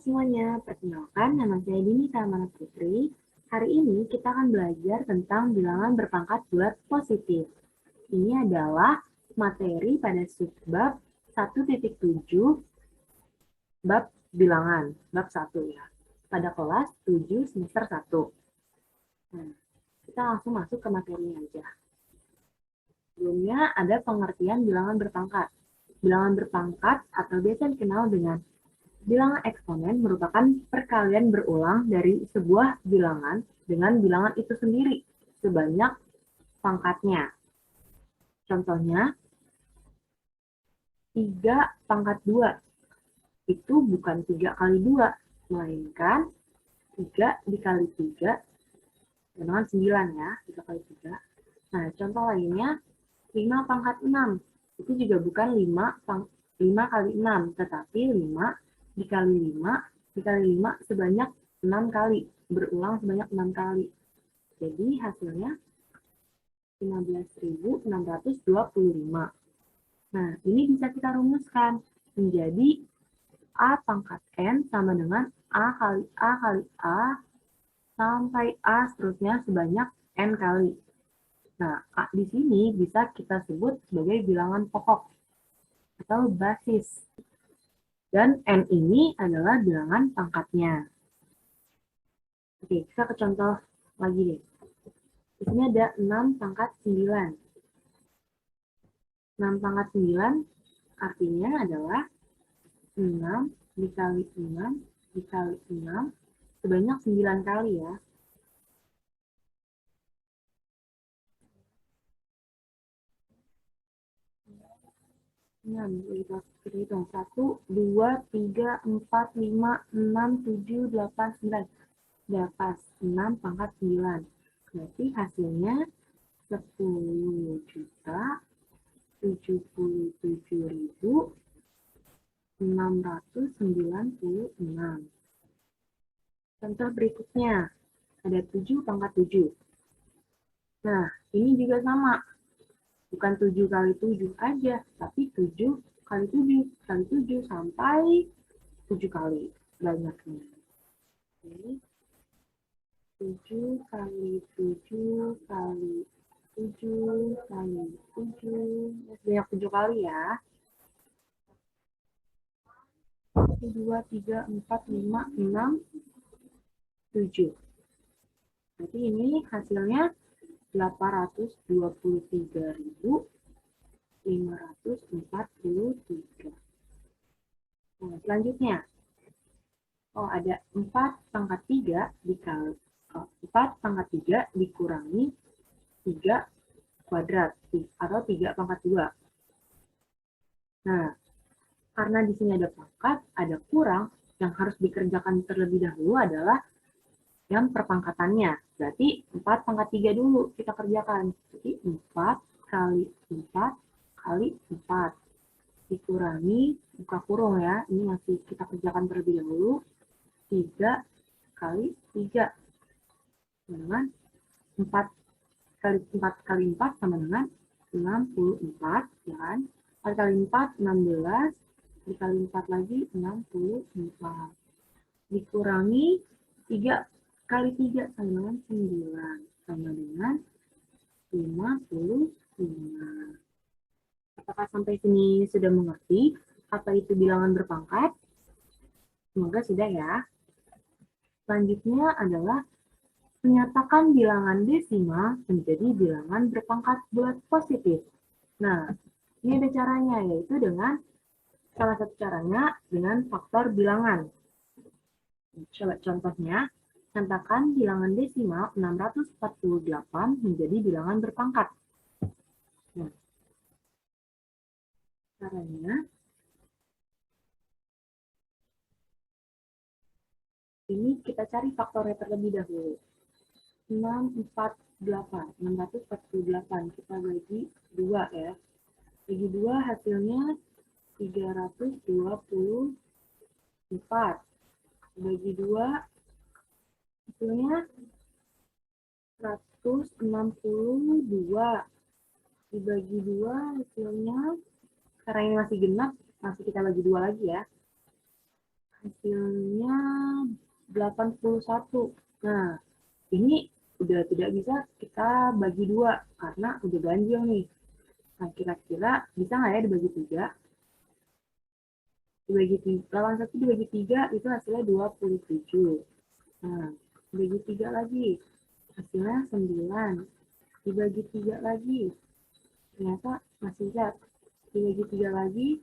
semuanya, perkenalkan nama saya Dini Salmana Putri. Hari ini kita akan belajar tentang bilangan berpangkat bulat positif. Ini adalah materi pada subbab 1.7 bab bilangan, bab 1 ya. Pada kelas 7 semester 1. Nah, kita langsung masuk ke materinya aja. Sebelumnya ada pengertian bilangan berpangkat. Bilangan berpangkat atau biasa dikenal dengan bilangan eksponen merupakan perkalian berulang dari sebuah bilangan dengan bilangan itu sendiri sebanyak pangkatnya. Contohnya, 3 pangkat 2 itu bukan 3 kali 2, melainkan 3 dikali 3 dengan 9 ya, 3 kali 3. Nah, contoh lainnya, 5 pangkat 6 itu juga bukan 5 kali 6, tetapi 5 dikali 5 dikali 5 sebanyak 6 kali, berulang sebanyak 6 kali. Jadi hasilnya 15.625. Nah, ini bisa kita rumuskan menjadi A pangkat N sama dengan A kali A kali A sampai A seterusnya sebanyak N kali. Nah, A di sini bisa kita sebut sebagai bilangan pokok atau basis. Dan N ini adalah bilangan pangkatnya. Oke, kita ke contoh lagi deh. Di sini ada 6 pangkat 9. 6 pangkat 9 artinya adalah 6 dikali 6 dikali 6 sebanyak 9 kali ya. Kita hitung 1, 2, 3, 4, 5, 6, 7, 8, 9. Dapat 6 pangkat 9. Berarti hasilnya 10.077.696. Contoh berikutnya, ada 7 pangkat 7. Nah, ini juga sama. Bukan 7 kali 7 aja, tapi 7 kali 7 kali 7 sampai 7 kali banyaknya. Oke. 7 kali 7 kali 7 kali 7, sebanyak 7 kali ya. 1, 2, 3, 4, 5, 6, 7. Berarti ini hasilnya 823.543. Nah, selanjutnya, ada 4 pangkat 3 dikali 4 pangkat 3 dikurangi 3 kuadrat atau 3 pangkat 2. Nah, karena di sini ada pangkat, ada kurang, yang harus dikerjakan terlebih dahulu adalah yang perpangkatannya. Berarti 4 pangkat 3 dulu kita kerjakan. Jadi 4 kali 4 kali 4 dikurangi, buka kurung ya, ini masih kita kerjakan terlebih dahulu, 3 kali 3 dengan 4 kali 4 kali 4 sama dengan 64, ya kan? 4 kali 4, 16, dikali 4 lagi, 64. Dikurangi 3 kali 3 sama dengan 9, sama dengan 55. Apakah sampai sini sudah mengerti apa itu bilangan berpangkat? Semoga sudah ya. Selanjutnya adalah menyatakan bilangan desimal menjadi bilangan berpangkat bulat positif. Nah, ini ada caranya, yaitu dengan salah satu caranya dengan faktor bilangan. Coba contohnya, nyatakan bilangan desimal 648 menjadi bilangan berpangkat. Nah, caranya ini kita cari faktornya terlebih dahulu. 648 kita bagi 2 ya. Bagi 2 hasilnya 324. Bagi 2 hasilnya 162. Dibagi 2 hasilnya, karena ini masih genap, masih kita bagi 2 lagi ya. Hasilnya 81. Nah, ini udah tidak bisa kita bagi dua karena udah ganjil nih. Nah, kira-kira bisa nggak ya dibagi 3? Dibagi 81 dibagi 3 itu hasilnya 27. Nah, dibagi 3 lagi. Hasilnya 9. Dibagi 3 lagi. Ternyata masih bisa. Dibagi 3 lagi,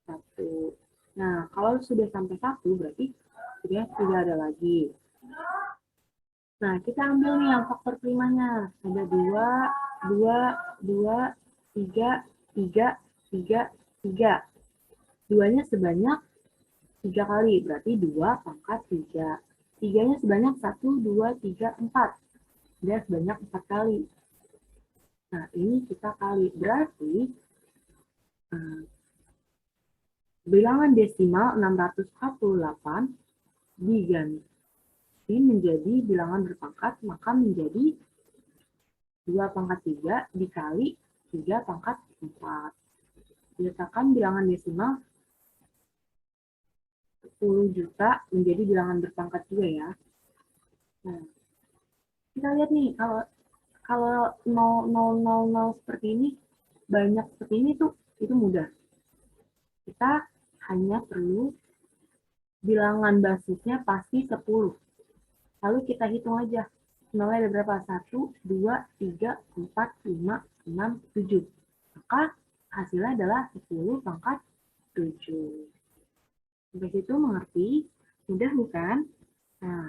1. Nah, kalau sudah sampai 1 berarti sudah tidak ada lagi. Nah, kita ambil nih yang faktor primanya. Ada 2, 2, 2, 3, 3, 3, 3. Duanya sebanyak 3 kali, berarti 2 pangkat 3. Tiganya sebanyak 1, 2, 3, 4. Dia sebanyak 4 kali. Nah, ini kita kali. Berarti bilangan desimal 648 diganti menjadi bilangan berpangkat, maka menjadi 2 pangkat 3 dikali 3 pangkat 4. Letakkan bilangan desimal 10 juta menjadi bilangan berpangkat juga ya. Nah, kita lihat nih, kalau 0,000 seperti ini, banyak seperti ini tuh, itu mudah. Kita hanya perlu bilangan basisnya pasti 10. Lalu kita hitung aja. Nolnya ada berapa? 1, 2, 3, 4, 5, 6, 7. Maka hasilnya adalah 10 pangkat 7. Sampai situ mengerti? Mudah bukan? Nah,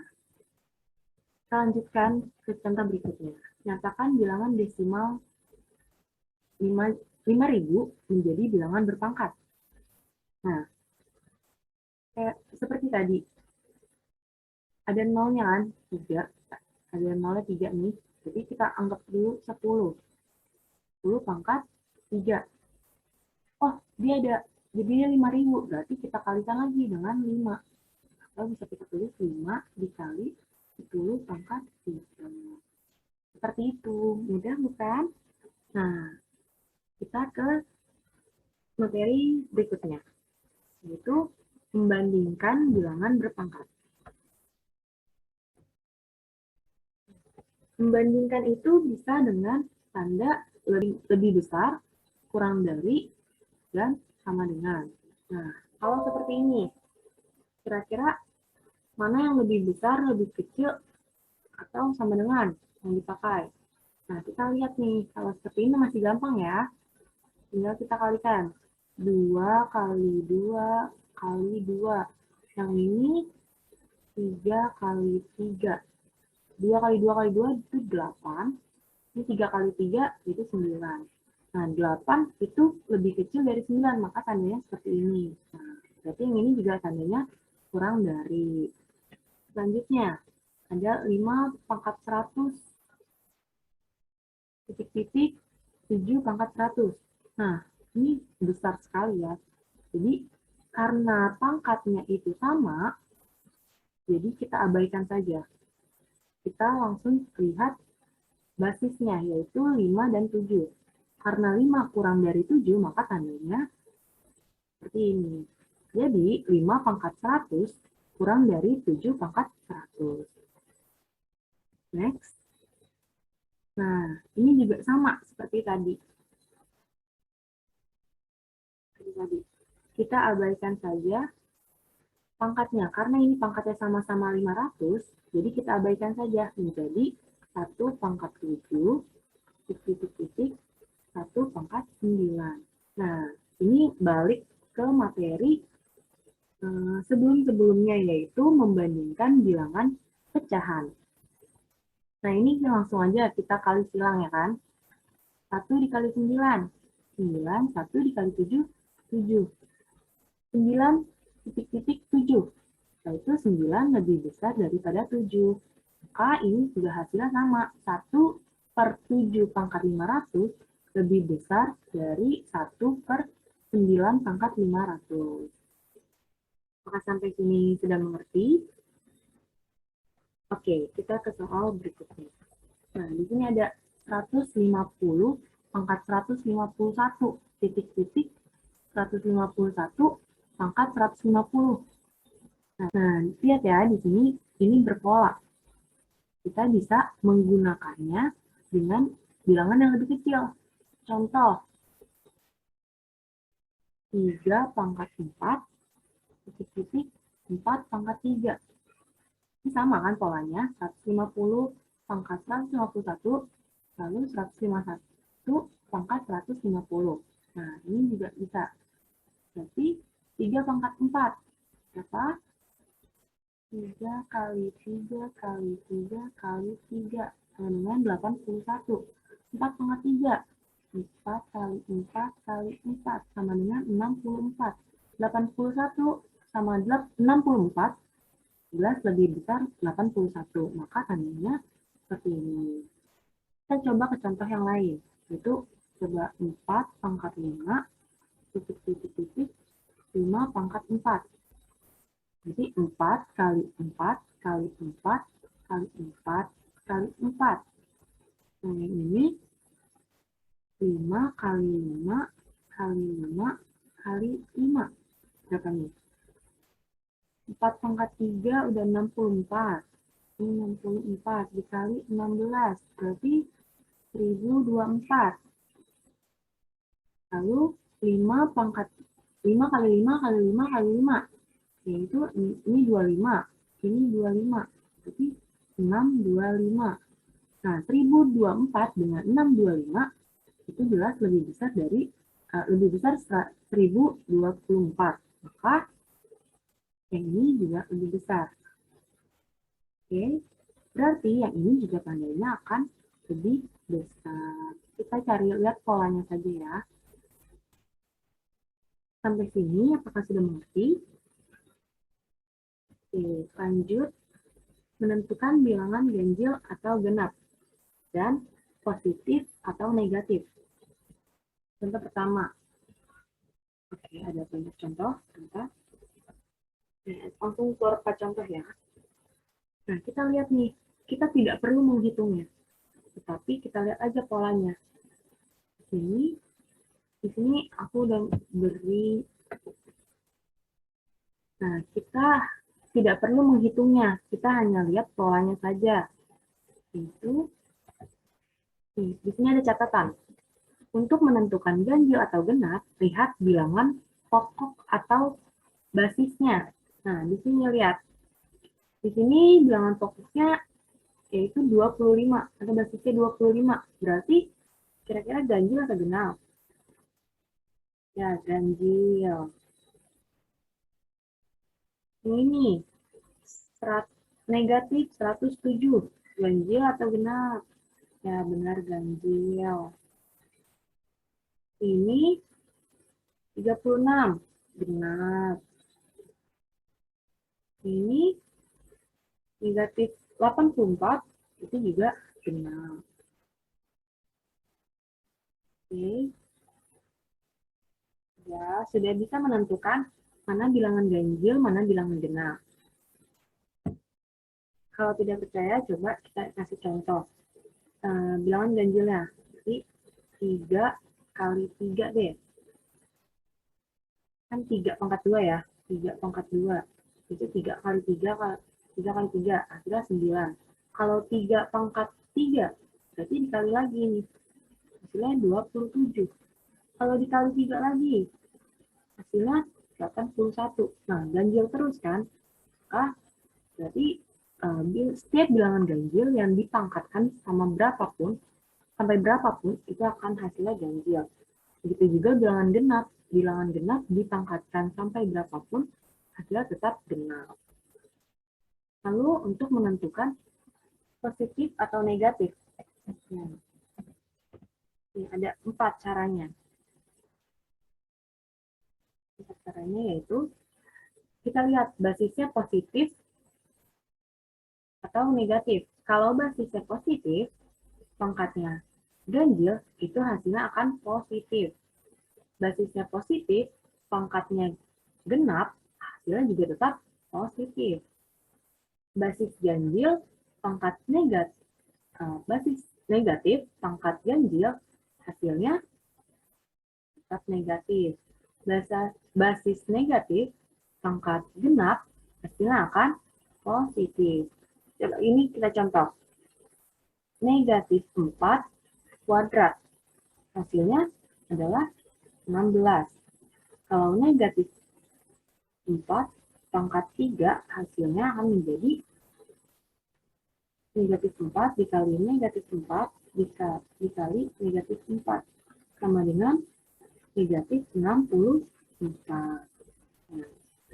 kita lanjutkan ke contoh berikutnya. Nyatakan bilangan desimal 5.000 menjadi bilangan berpangkat. Nah, seperti tadi, ada nolnya kan, 3. Ada nolnya 3 nih. Jadi kita anggap dulu 10. 10 pangkat 3. Oh, dia ada jadinya 5.000. Berarti kita kalikan lagi dengan 5. Atau bisa kita tulis 5 dikali 10 pangkat 3. Seperti itu. Mudah bukan? Nah, kita ke materi berikutnya, yaitu membandingkan bilangan berpangkat. Membandingkan itu bisa dengan tanda lebih besar, kurang dari, dan sama dengan. Nah, kalau seperti ini, kira-kira mana yang lebih besar, lebih kecil, atau sama dengan yang dipakai? Nah, kita lihat nih, kalau seperti ini masih gampang ya. Tinggal kita kalikan. 2 kali 2 kali 2. Yang ini 3 kali 3. 2 kali 2 kali 2 itu 8. Ini 3 kali 3 itu 9. Nah, 8 itu lebih kecil dari 9, maka tandanya seperti ini. Nah, berarti yang ini juga tandanya kurang dari. Selanjutnya, ada 5 pangkat 100, titik-titik, 7 pangkat 100. Nah, ini besar sekali ya. Jadi, karena pangkatnya itu sama, jadi kita abaikan saja. Kita langsung lihat basisnya, yaitu 5 dan 7. Karena 5 kurang dari 7, maka tandanya seperti ini. Jadi, 5 pangkat 100 kurang dari 7 pangkat 100. Next. Nah, ini juga sama seperti tadi. Kita abaikan saja pangkatnya. Karena ini pangkatnya sama-sama 500, jadi kita abaikan saja menjadi 1 pangkat 7, titik-titik, 1 pangkat 9. Nah, ini balik ke materi sebelum-sebelumnya, yaitu membandingkan bilangan pecahan. Nah, ini langsung aja kita kali silang ya kan. 1 dikali 9, 9, 1 dikali 7, 7. 9 titik-titik 7. Yaitu 9 lebih besar daripada 7. Maka ini juga hasilnya sama. 1 per 7 pangkat 500 lebih besar dari 1 per 9 pangkat 500. Maka sampai sini sudah mengerti? Oke, kita ke soal berikutnya. Nah, di sini ada 150 pangkat 151 titik-titik 151 pangkat 150. Nah, lihat ya, di sini ini berpola. Kita bisa menggunakannya dengan bilangan yang lebih kecil. Contoh, 3 pangkat 4, titik-titik, 4 pangkat 3. Ini sama kan polanya, 150 pangkat 151, lalu 151 pangkat 150. Nah, ini juga bisa. Berarti 3 pangkat 4. Berapa? 3 kali 3 kali 3 kali 3 sama dengan 81. 4 pangkat 3. 4 kali 4 kali 4 sama dengan 64. 81 sama 64, jelas lebih besar 81. Maka tandanya seperti ini. Kita coba ke contoh yang lain. Yaitu coba 4 pangkat 5, titik, titik, titik, 5 pangkat 4. Jadi 4 kali 4 kali 4 kali 4 kali 4. Nah, yang ini 5 kali 5 kali 5 kali 5. Berapa nih? 4 pangkat 3 udah 64. Ini 64 dikali 16. Berarti 1024. Lalu 5 pangkat 5 kali 5 kali 5 kali 5. Yaitu ini 25. Ini 25. Berarti 625. Nah, 1024 dengan 625 itu jelas lebih besar dari lebih besar 1024. Maka yang ini juga lebih besar. Oke, berarti yang ini juga tandanya akan lebih besar. Kita cari lihat polanya saja ya. Sampai sini apakah sudah mengerti? Oke, lanjut menentukan bilangan ganjil atau genap dan positif atau negatif. Contoh pertama. Oke, ada banyak contoh. Contoh. Langsung keluar contoh ya. Nah, kita lihat nih, kita tidak perlu menghitungnya, tetapi kita lihat aja polanya. Di sini aku udah beri. Nah, kita tidak perlu menghitungnya, kita hanya lihat polanya saja. Itu, di sini ada catatan. Untuk menentukan ganjil atau genap, lihat bilangan pokok atau basisnya. Nah, di sini lihat. Di sini bilangan pokoknya yaitu 25 atau basisnya 25. Berarti kira-kira ganjil atau genap? Ya, ganjil. Ini negatif 107. Ganjil atau genap? Ya, benar ganjil. Ini 36. Benar. Ini negatif 84. Itu juga benar. Oke. Ya, sudah bisa menentukan mana bilangan ganjil, mana bilangan genap. Kalau tidak percaya, coba kita kasih contoh. Bilangan ganjilnya. Jadi 3 kali 3 deh. Kan 3 pangkat 2 ya. 3 pangkat 2. Itu 3 kali 3 kali 3. Hasilnya 9. Kalau 3 pangkat 3, berarti dikali lagi nih. Hasilnya 27. Kalau dikali 3 lagi, hasilnya 81. Nah, ganjil terus kan? Berarti setiap bilangan ganjil yang dipangkatkan sama berapapun, sampai berapapun, itu akan hasilnya ganjil. Begitu juga bilangan genap. Bilangan genap dipangkatkan sampai berapapun, hasilnya tetap genap. Lalu untuk menentukan positif atau negatif. Nah, ini ada 4 caranya. 4 caranya yaitu, kita lihat basisnya positif atau negatif. Kalau basisnya positif, pangkatnya ganjil, itu hasilnya akan positif. Basisnya positif, pangkatnya genap, hasilnya juga tetap positif. Basis ganjil, pangkat negatif, basis negatif, pangkat ganjil, hasilnya tetap negatif. Basis negatif, pangkat genap, hasilnya akan positif. Coba ini kita contoh. Negatif 4 kuadrat. Hasilnya adalah 16. Kalau negatif 4 pangkat 3 hasilnya akan menjadi negatif 4 dikali negatif 4 dikali negatif 4 sama dengan negatif 64. Nah,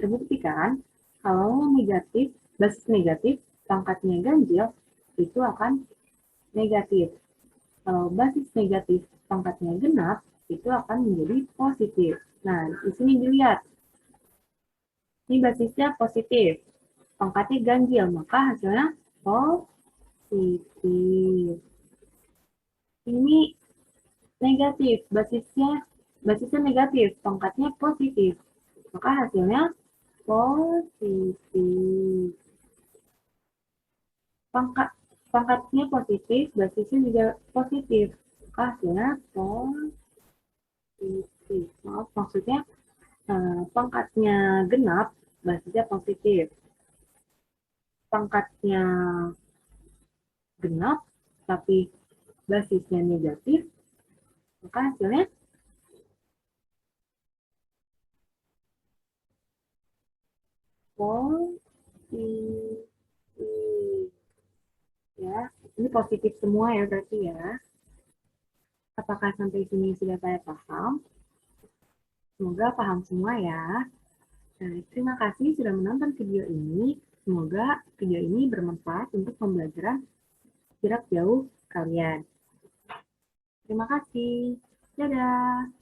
terbukti kan kalau negatif, basis negatif pangkatnya ganjil itu akan negatif. Kalau basis negatif pangkatnya genap itu akan menjadi positif. Nah, di sini dilihat. Ini basisnya positif. Pangkatnya ganjil, maka hasilnya positif. Ini negatif, basisnya negatif, pangkatnya positif. Maka hasilnya positif. Pangkat pangkatnya positif, basisnya juga positif. Maka hasilnya positif. Maaf, maksudnya pangkatnya genap, basisnya positif. Pangkatnya genap, tapi basisnya negatif, maka hasilnya positif. Ya, ini positif semua ya berarti ya. Apakah sampai sini sudah saya paham? Semoga paham semua ya. Nah, terima kasih sudah menonton video ini. Semoga video ini bermanfaat untuk pembelajaran jarak jauh kalian. Terima kasih. Dadah.